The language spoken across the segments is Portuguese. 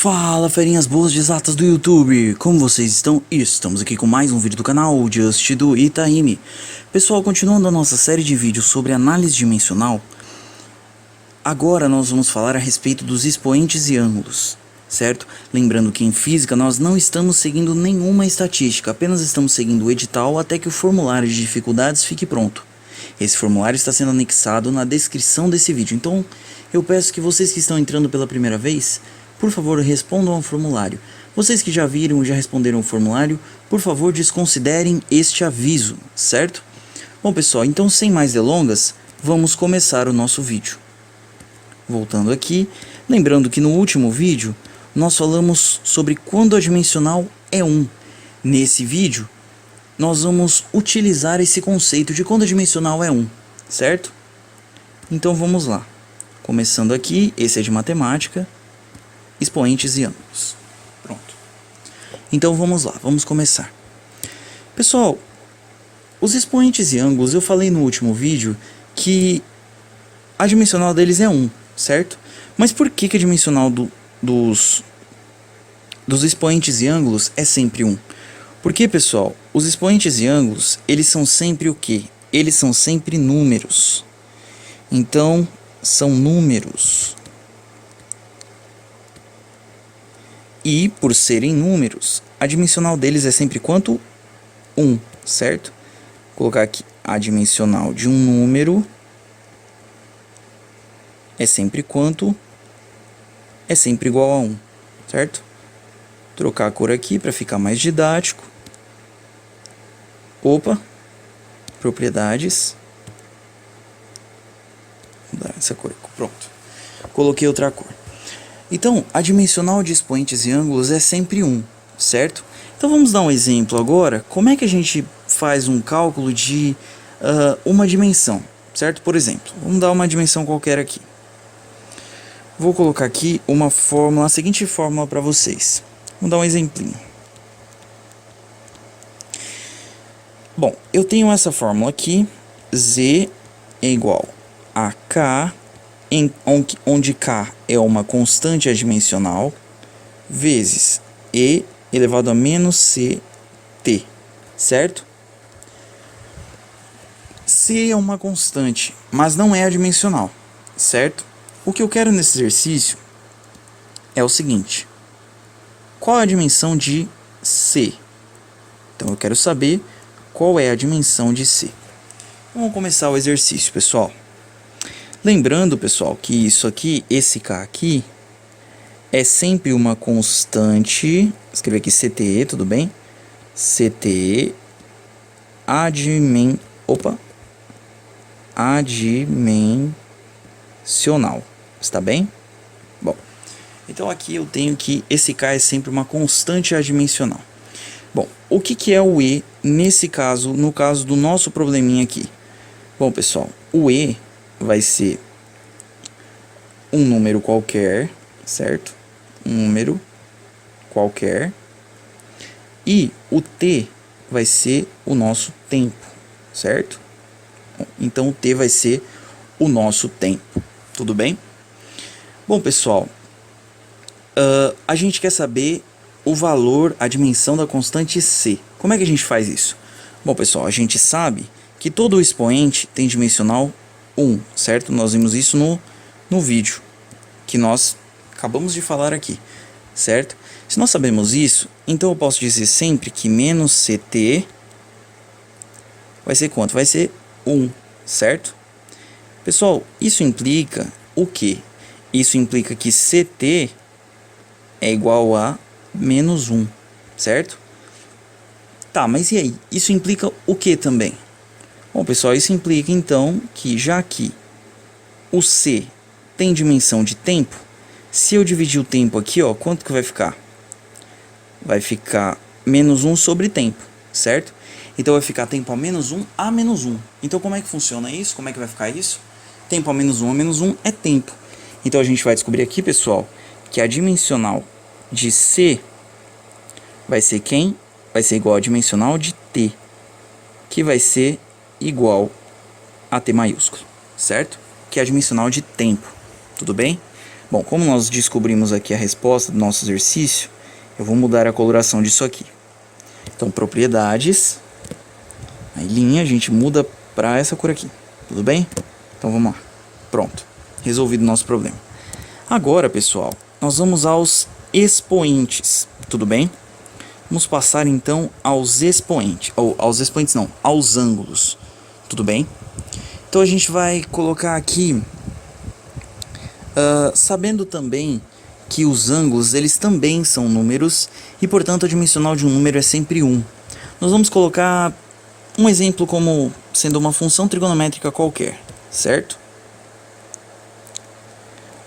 Fala, ferinhas boas de exatas do YouTube, como vocês estão? Estamos aqui com mais um vídeo do canal Just do Itaime. Pessoal, continuando a nossa série de vídeos sobre análise dimensional, agora nós vamos falar a respeito dos expoentes e ângulos, certo? Lembrando que em física nós não estamos seguindo nenhuma estatística, apenas estamos seguindo o edital até que o formulário de dificuldades fique pronto. Esse formulário está sendo anexado na descrição desse vídeo, então eu peço que vocês que estão entrando pela primeira vez, por favor, respondam ao formulário. Vocês que já viram e já responderam o formulário, por favor, desconsiderem este aviso, certo? Bom, pessoal, então sem mais delongas, vamos começar o nosso vídeo. Voltando aqui, lembrando que no último vídeo, nós falamos sobre quando a dimensional é 1. Nesse vídeo, nós vamos utilizar esse conceito de quando a dimensional é 1, certo? Então vamos lá. Começando aqui, esse é de matemática. Expoentes e ângulos. Pronto. Então vamos lá, vamos começar. Pessoal, os expoentes e ângulos, eu falei no último vídeo que a dimensional deles é 1, certo? Mas por que a dimensional dos expoentes e ângulos é sempre 1? Porque, pessoal, os expoentes e ângulos, eles são sempre o quê? Eles são sempre números. Então, são números. E, por serem números, a dimensional deles é sempre quanto? 1, certo? Vou colocar aqui, a dimensional de um número é sempre quanto? É sempre igual a 1, certo? Trocar a cor aqui para ficar mais didático. Opa, propriedades. Vou mudar essa cor, pronto. Coloquei outra cor. Então, a dimensional de expoentes e ângulos é sempre 1, certo? Então vamos dar um exemplo agora. Como é que a gente faz um cálculo de uma dimensão, certo? Por exemplo, vamos dar uma dimensão qualquer aqui. Vou colocar aqui uma fórmula, a seguinte fórmula para vocês. Vamos dar um exemplinho. Bom, eu tenho essa fórmula aqui, Z é igual a K, onde K é uma constante adimensional, vezes E elevado a menos CT, certo? C é uma constante, mas não é adimensional, certo? O que eu quero nesse exercício é o seguinte: qual é a dimensão de C? Então eu quero saber qual é a dimensão de C. Vamos começar o exercício, pessoal. Lembrando, pessoal, que isso aqui, esse K aqui, é sempre uma constante. Vou escrever aqui CTE, tudo bem? CTE adimensional. Está bem? Bom, então aqui eu tenho que esse K é sempre uma constante adimensional. Bom, o que é o E nesse caso, no caso do nosso probleminha aqui? Bom, pessoal, o E vai ser um número qualquer, certo? Um número qualquer. E o T vai ser o nosso tempo, certo? Então o T vai ser o nosso tempo, tudo bem? Bom, pessoal, a gente quer saber o valor, a dimensão da constante C. Como é que a gente faz isso? Bom, pessoal, a gente sabe que todo expoente tem dimensional 1, certo? Nós vimos isso no vídeo que nós acabamos de falar aqui, certo? Se nós sabemos isso, então eu posso dizer sempre que menos CT vai ser quanto? Vai ser 1, certo? Pessoal, isso implica o quê? Isso implica que CT é igual a menos 1, certo? Tá, mas e aí? Isso implica o que também? Bom, pessoal, isso implica então que já que o C tem dimensão de tempo, se eu dividir o tempo aqui, ó, quanto que vai ficar? Vai ficar menos 1 sobre tempo, certo? Então vai ficar tempo a menos 1 a menos 1. Então como é que funciona isso? Como é que vai ficar isso? Tempo a menos 1 é tempo. Então a gente vai descobrir aqui, pessoal, que a dimensional de C vai ser quem? Vai ser igual a dimensional de T, que vai ser igual a T maiúsculo, certo? Que é a dimensional de tempo, tudo bem? Bom, como nós descobrimos aqui a resposta do nosso exercício, eu vou mudar a coloração disso aqui. Então, propriedades, aí linha, a gente muda para essa cor aqui, tudo bem? Então vamos lá, pronto, resolvido o nosso problema. Agora, pessoal, nós vamos aos expoentes, tudo bem? Vamos passar então aos expoentes, ou aos expoentes não, aos ângulos, tudo bem? Então a gente vai colocar aqui, sabendo também que os ângulos eles também são números e portanto a dimensional de um número é sempre 1. Nós vamos colocar um exemplo como sendo uma função trigonométrica qualquer, certo?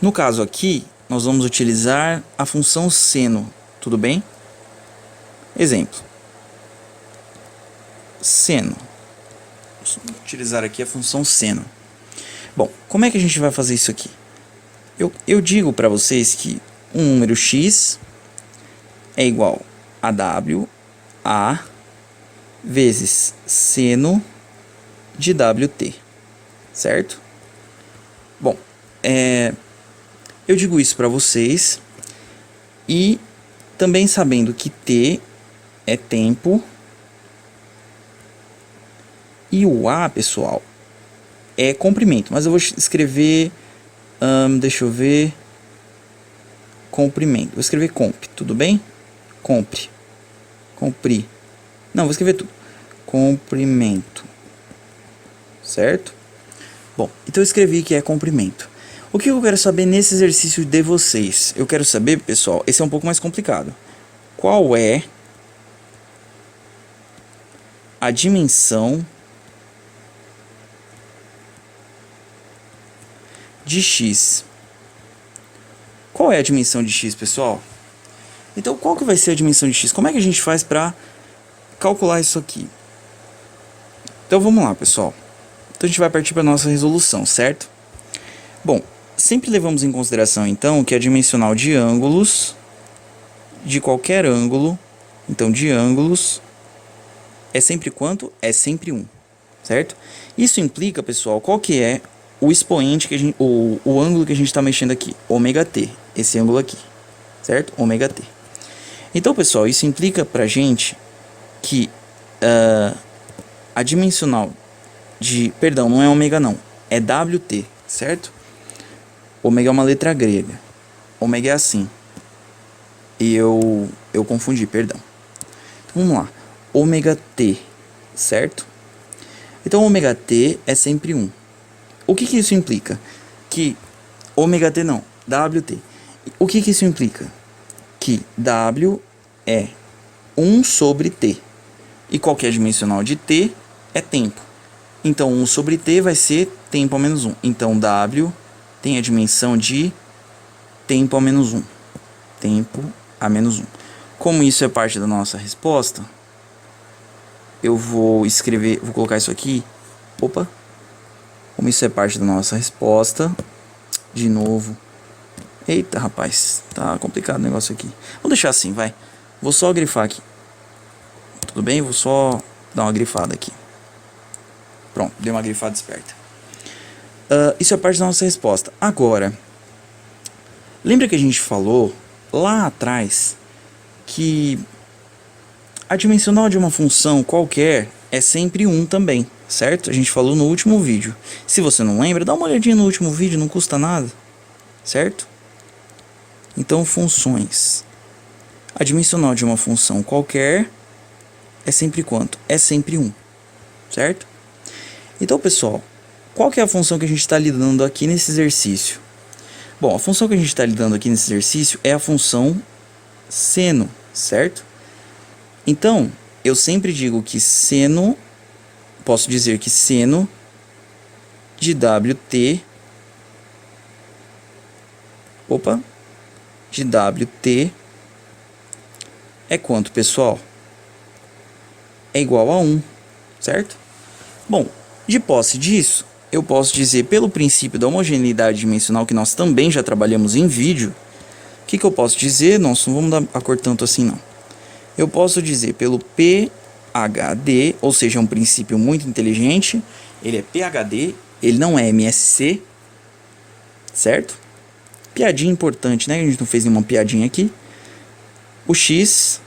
No caso aqui, nós vamos utilizar a função seno, tudo bem? Exemplo. Seno. Vamos utilizar aqui a função seno. Bom, como é que a gente vai fazer isso aqui? Eu digo para vocês que um número x é igual a w a vezes seno de wt, certo? Bom, eu digo isso para vocês e também sabendo que t é tempo e o a, pessoal, é comprimento, mas eu vou escrever, deixa eu ver, comprimento, vou escrever comp, tudo bem? Compri, não, vou escrever tudo, comprimento, certo? Bom, então eu escrevi que é comprimento. O que eu quero saber nesse exercício de vocês? Eu quero saber, pessoal, esse é um pouco mais complicado. Qual é a dimensão de x? Qual é a dimensão de x, pessoal? Então, qual que vai ser a dimensão de x? Como é que a gente faz para calcular isso aqui? Então, vamos lá, pessoal. Então, a gente vai partir para a nossa resolução, certo? Bom, sempre levamos em consideração, então, que a dimensional de ângulos, de qualquer ângulo, então, de ângulos, é sempre quanto? É sempre 1, certo? Isso implica, pessoal, qual que é o expoente, que a gente, o ângulo que a gente está mexendo aqui, ômega t, esse ângulo aqui, certo? Ômega t. Então, pessoal, isso implica pra gente que a dimensional de, perdão, não é ômega não, é wt, certo? Ômega é uma letra grega, ômega é assim, e eu confundi, perdão. Então, vamos lá, ômega t, certo? Então, ômega t é sempre 1. O que isso implica? Que ômega t não, wt. O que isso implica? Que w é 1 sobre t. E qualquer dimensional de t é tempo. Então 1 sobre t vai ser tempo a menos 1. Então w tem a dimensão de tempo a menos 1. Tempo a menos 1. Como isso é parte da nossa resposta, eu vou escrever, vou colocar isso aqui. Opa! Como isso é parte da nossa resposta, de novo. Eita, rapaz, tá complicado o negócio aqui. Vou deixar assim, vai. Vou só grifar aqui. Tudo bem? Vou só dar uma grifada aqui. Pronto, dei uma grifada esperta. Isso é parte da nossa resposta. Agora, lembra que a gente falou lá atrás que a dimensional de uma função qualquer é sempre 1 também, certo? A gente falou no último vídeo. Se você não lembra, dá uma olhadinha no último vídeo, não custa nada, certo? Então, funções. A dimensional de uma função qualquer é sempre quanto? É sempre 1, certo? Então, pessoal, qual que é a função que a gente está lidando aqui nesse exercício? Bom, a função que a gente está lidando aqui nesse exercício é a função seno, certo? Então, eu sempre digo que seno, posso dizer que seno de wt, de wt é quanto, pessoal? É igual a 1, certo? Bom, de posse disso, eu posso dizer pelo princípio da homogeneidade dimensional, que nós também já trabalhamos em vídeo, o que eu posso dizer? Nossa, não vamos dar a cor tanto assim não. Eu posso dizer pelo PHD, ou seja, é um princípio muito inteligente, ele é PHD, ele não é MSC, certo? piadinha importante, né? A gente não fez nenhuma piadinha aqui. O x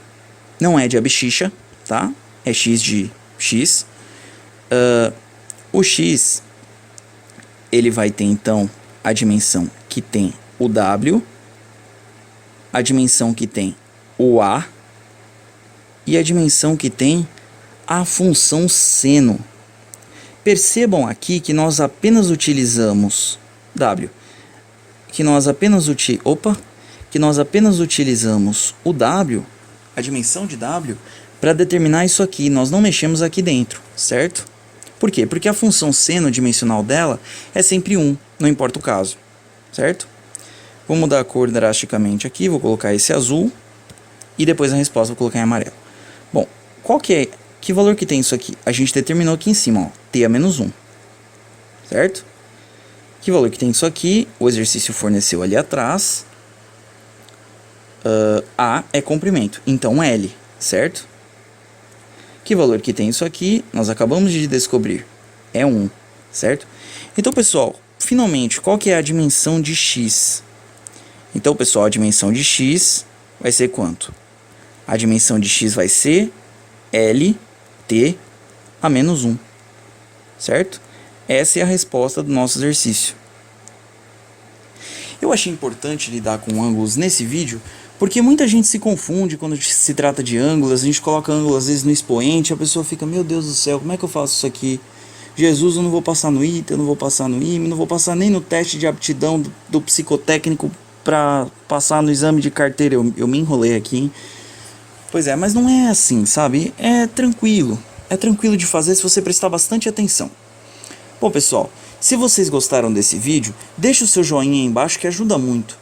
não é de abichicha, tá? É x de x. O x, ele vai ter então a dimensão que tem o w, a dimensão que tem o a e a dimensão que tem a função seno. Percebam aqui que nós apenas utilizamos w, que nós apenas utilizamos o w, a dimensão de w, para determinar isso aqui. Nós não mexemos aqui dentro, certo? Por quê? Porque a função seno dimensional dela é sempre 1, não importa o caso, certo? Vou mudar a cor drasticamente aqui, vou colocar esse azul e depois a resposta vou colocar em amarelo. Bom, que valor que tem isso aqui? A gente determinou aqui em cima, ó, t a menos 1, certo? Que valor que tem isso aqui? O exercício forneceu ali atrás. A é comprimento, então L, certo? Que valor que tem isso aqui? Nós acabamos de descobrir. É 1, certo? Então, pessoal, finalmente, qual que é a dimensão de x? Então, pessoal, a dimensão de x vai ser quanto? A dimensão de x vai ser LT a menos 1, certo? Essa é a resposta do nosso exercício. Eu achei importante lidar com ângulos nesse vídeo, porque muita gente se confunde quando se trata de ângulos. A gente coloca ângulo às vezes no expoente, a pessoa fica, meu Deus do céu, como é que eu faço isso aqui? Jesus, eu não vou passar no ITA, eu não vou passar no IME, não vou passar nem no teste de aptidão do psicotécnico para passar no exame de carteira. Eu me enrolei aqui, hein? Pois é, mas não é assim, sabe? É tranquilo de fazer se você prestar bastante atenção. Bom, pessoal, se vocês gostaram desse vídeo, deixe o seu joinha aí embaixo que ajuda muito.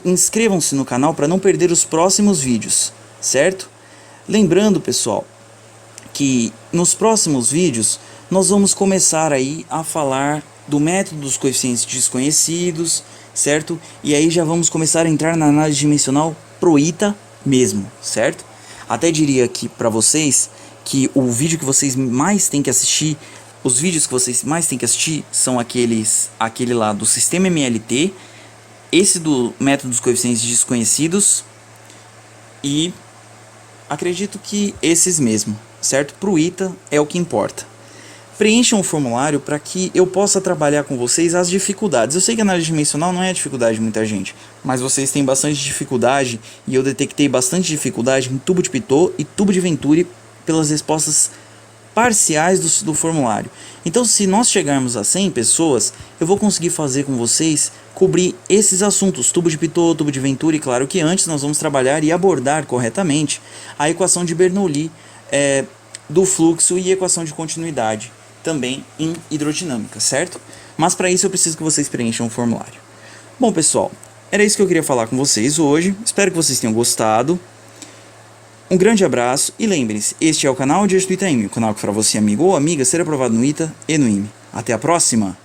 Inscrevam-se no canal para não perder os próximos vídeos, certo? Lembrando, pessoal, que nos próximos vídeos nós vamos começar aí a falar do método dos coeficientes desconhecidos, certo? E aí já vamos começar a entrar na análise dimensional pro ITA mesmo, certo? Até diria aqui para vocês que o vídeo que vocês mais têm que assistir, os vídeos que vocês mais têm que assistir são aquele lá do sistema MLT, esse do método dos coeficientes desconhecidos e acredito que esses mesmo, certo? Pro ITA é o que importa. Preencham o formulário para que eu possa trabalhar com vocês as dificuldades. Eu sei que a análise dimensional não é a dificuldade de muita gente, mas vocês têm bastante dificuldade e eu detectei bastante dificuldade em tubo de Pitot e tubo de Venturi pelas respostas parciais do formulário. Então, se nós chegarmos a 100 pessoas, eu vou conseguir fazer com vocês cobrir esses assuntos, tubo de Pitot, tubo de Venturi. Claro que antes nós vamos trabalhar e abordar corretamente a equação de Bernoulli do fluxo e equação de continuidade, também em hidrodinâmica, certo? Mas para isso eu preciso que vocês preencham o formulário. Bom, pessoal, era isso que eu queria falar com vocês hoje. Espero que vocês tenham gostado. Um grande abraço e lembrem-se, este é o canal Dias do Itaim, o canal que fará você, amigo ou amiga, ser aprovado no ITA e no IME. Até a próxima!